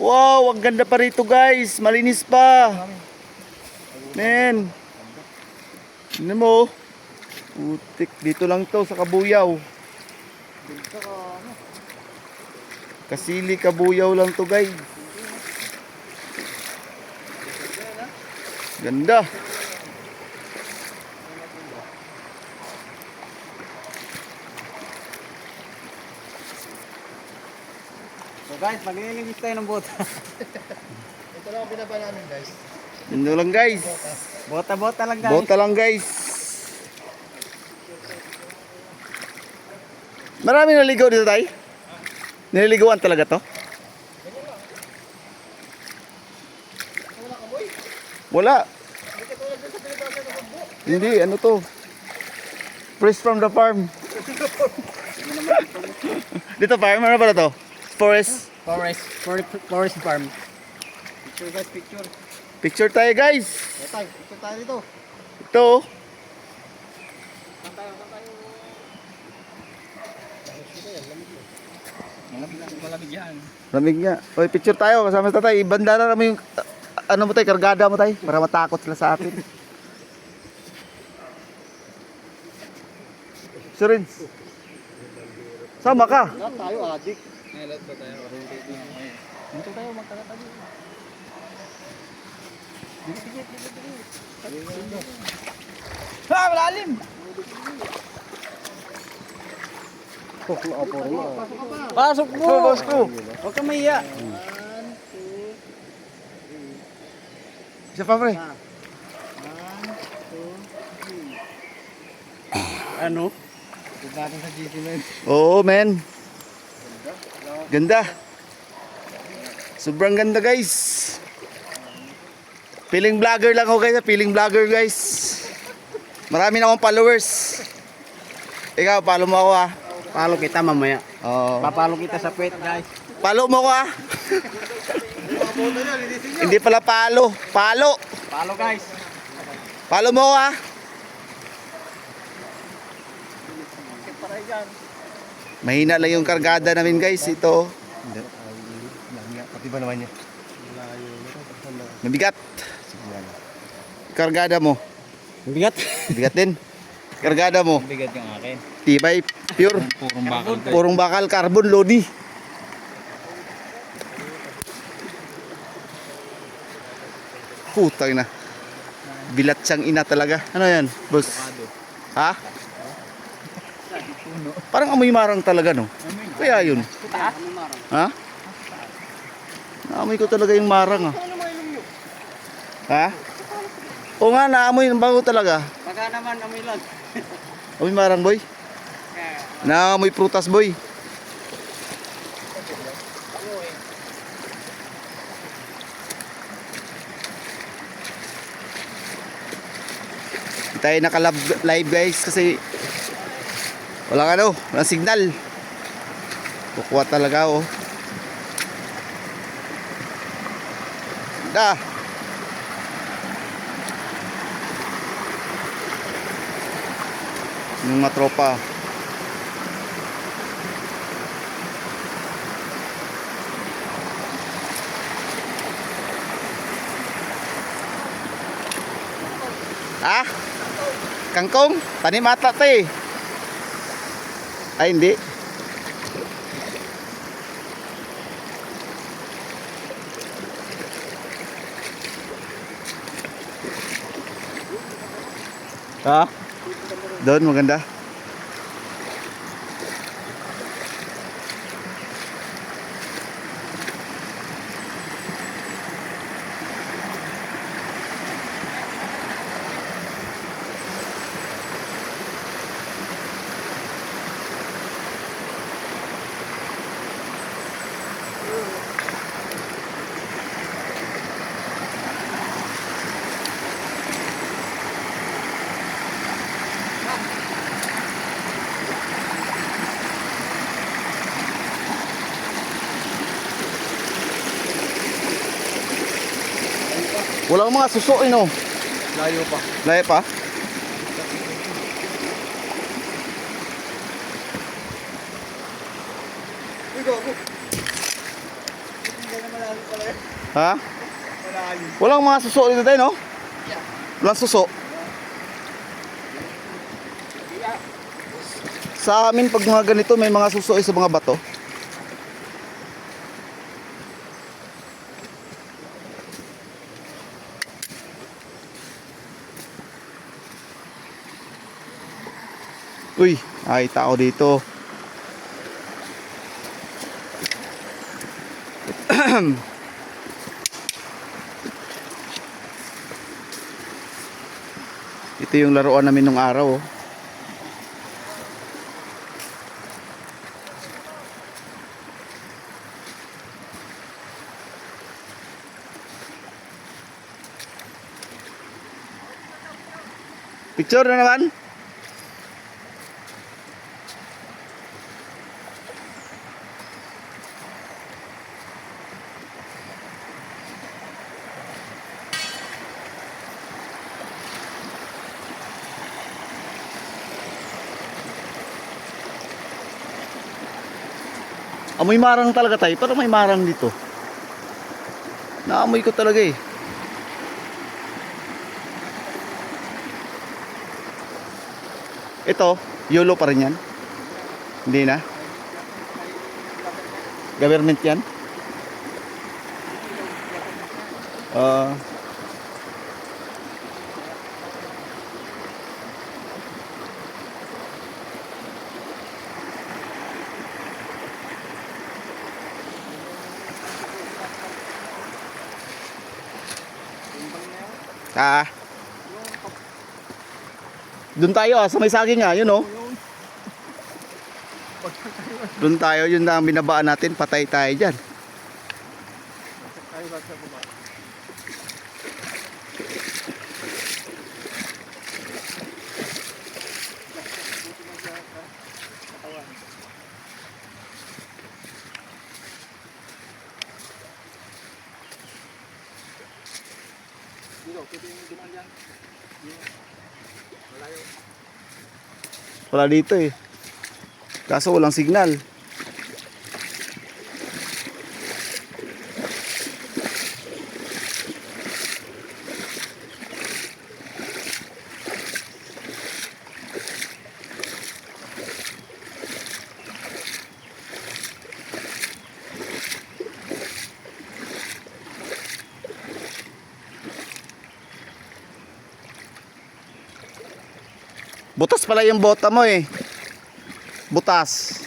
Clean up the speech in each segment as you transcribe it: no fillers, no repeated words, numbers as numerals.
Wow, ang ganda pa rito guys. Malinis pa. Men. Tignan mo. Putik. Dito lang to sa Kabuyaw. Kasili Kabuyaw lang to guys. Ganda. So guys, maglilinis tayo ng bota. Ito lang ang binaba namin guys. Yun lang guys. Bota-bota lang guys. Bota lang guys. Marami naligaw dito tayo. Nililigawan talaga to? Wala. Hindi, ano to? Fresh from the farm. Dito farm, ano pala to? Forest. Forest farm. Picture guys, picture. Picture tayo guys. Ito tayo dito. Ito. Malamig yan. Lamig nga. Oy, picture tayo kasama sa tatay. Ibandara na mo yung ano mo tayo, kargada mo tayo para matakot sila sa atin. Sirins. Sama ka. Lahat tayo adik. Lahat ba tayo? Dito tayo magkakatabi. Malalim! Pasok mo! Pasok ko. Huwag kang mahiya. Isa pa pre. Ano? Huwag natin sa GC men. Oo, men. Ganda. Sobrang ganda, guys. Feeling vlogger lang ako, guys. Feeling vlogger, guys. Marami na akong followers. Ikaw, follow mo ako, ah. Palo kita mamaya. Oo. Papalo kita sa puwet guys. Follow mo ako, ah. Hindi pala palo. Palo. Palo guys. Follow mo ako, ah. Mahina lang yung kargada namin, guys. Ito. Pati ba naman niya? Mabigat. Kargada mo. Bigat. Bigat din. Kargada mo. Bigat yung akin. Tibay, pure. Purong bakal. Purong bakal, carbon, lodi. Putang na. Bilat siyang ina talaga. Ano yan, boss? Ha? Parang amoy marang talaga, no? Kaya yun. Ha? Naamoy ko talaga yung marang, ah. Ha? Oo nga, naamoy ng bago talaga. Baka naman amoy lang. Amoy marang, boy. Naamoy prutas, boy. Hindi tayo naka-live guys kasi walang ano, walang signal. Kukuha talaga, oh. Da. Yung mga tropa. Ha? Kangkong? Tanim ata ito eh. Ay hindi. Ha? Doon maganda. Walang mga suso, no? Layo pa. Layo pa? Uy, go. Ha? Walang mga suso dito tayo, no? Walang suso. Sa amin, pag mga ganito, may mga suso sa mga bato. Uy, ay tao dito. Ito yung laruan namin nung araw. Oh. Picture na naman. Amoy marang talaga tayo. Parang may marang dito. Naamoy ko talaga eh. Ito, YOLO pa rin yan. Hindi na. Government yan. Doon tayo sa may saging yun oh. Doon tayo, yun na ang binabaan natin, patay tayo dyan. Wala dito eh. Kaso walang signal. Butas pala yung bota mo eh. Butas.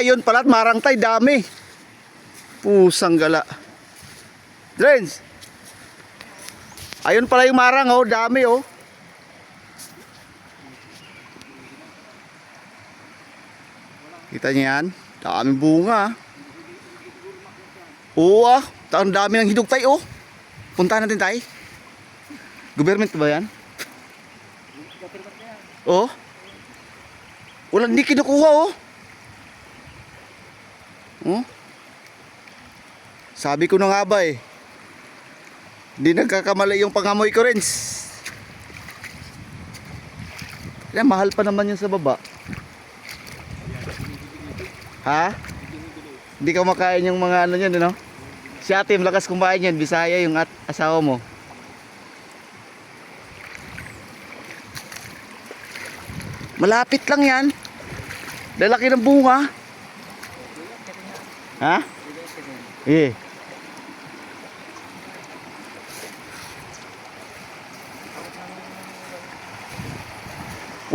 Yun pala, marangtay, dami. Pusang gala. Drens. Ayun pala yung marang oh, dami oh. Kita niyo yan? Daming bunga. Oo ang dami ng hidugtay oh. Punta natin tayo. Government ba yan? Oh. Wala, hindi kinukuha oh. Oh. Sabi ko na nga ba eh. Hindi nagkakamali yung pangamoy ko rin. Mahal pa naman yun sa baba. Ha? Hindi ka makain yung mga ano yun, no? Si ate, malakas kumain yan. Bisaya yung asawa mo. Malapit lang yan. Lalaki ng bunga. Ha? Eh.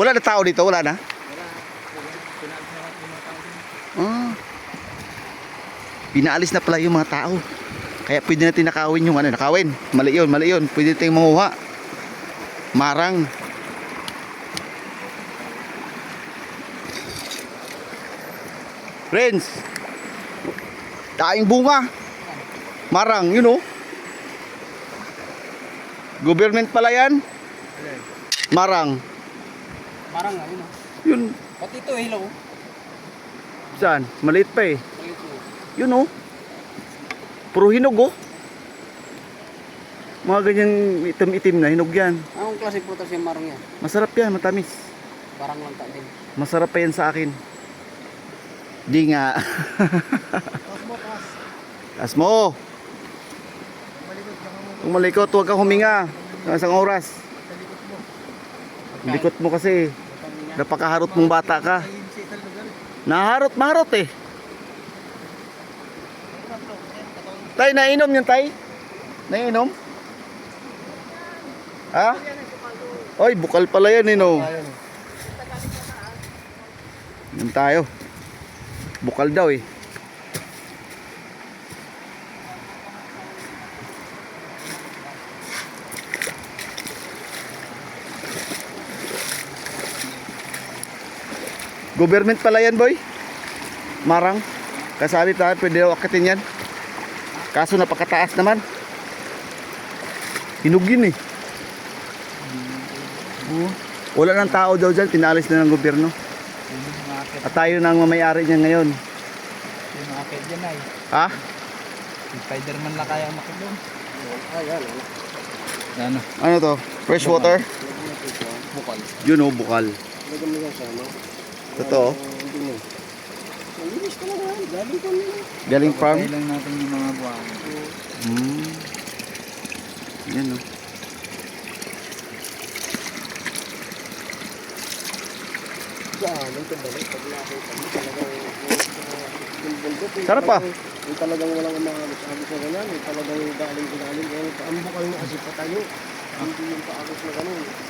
Wala na tao dito, wala na? Pinaalis na pala yung mga tao. Kaya pwede natin nakawin yung nakawin. Mali yun, mali yun. Pwede natin manguha. Marang. Friends. Daing bunga. Marang, yun oh. Government pala yan. Marang. Marang nga yun. Yun, Pati ito, hello. Saan? Maliit pa eh. Maliit mo. Yun oh. Puro hinog oh. Mga ganyang itim-itim na hinog yan. Anong klase prutas yung marong yan? Masarap yan, matamis. Parang langka din. Masarap pa yan sa akin. Di nga. Taas mo, taas. Taas mo. Malikot, baka mo. Kung malikot, huwag kang huminga. Sa isang oras. Talikot mo. Likot mo kasi. Napakaharot mong bata ka. Ayun sa ital lugar. Naharot, maharot eh. Tay, nainom yan tay? Nainom? Ha? Oy, bukal pala yan eh no. Ayun. Yan tayo. Bukal daw eh. Government pala yan boy. Marang. Kasali tayo, pwede daw akitin yan. Kaso napakataas naman. Hinugin eh. Wala ng tao daw dyan, pinalis na ng gobyerno. Yung mga akit. At tayo na ang mamayari niya ngayon. Yung mga akit dyan ay. Ha? Yung Spider-Man lang kaya makit doon. Ayan. Ano? Ano to? Fresh water? Bukal. Yun oh, bukal. Lagyan mo yan sa ano. Totoo. Hindi mo. Ang linis ka lang yan. Galing ko nila. Galing farm? Patay lang natin yung mga buwan. Hmm. Yan oh. Diyan, ito balik. Pag nakita mo talagang yung bundok. Sarap ah. Yung talagang walang umahagos-agos na ganyan. Yung talagang galing. Ang bukal mo kasi patayo. Hindi yung paagos na ganun.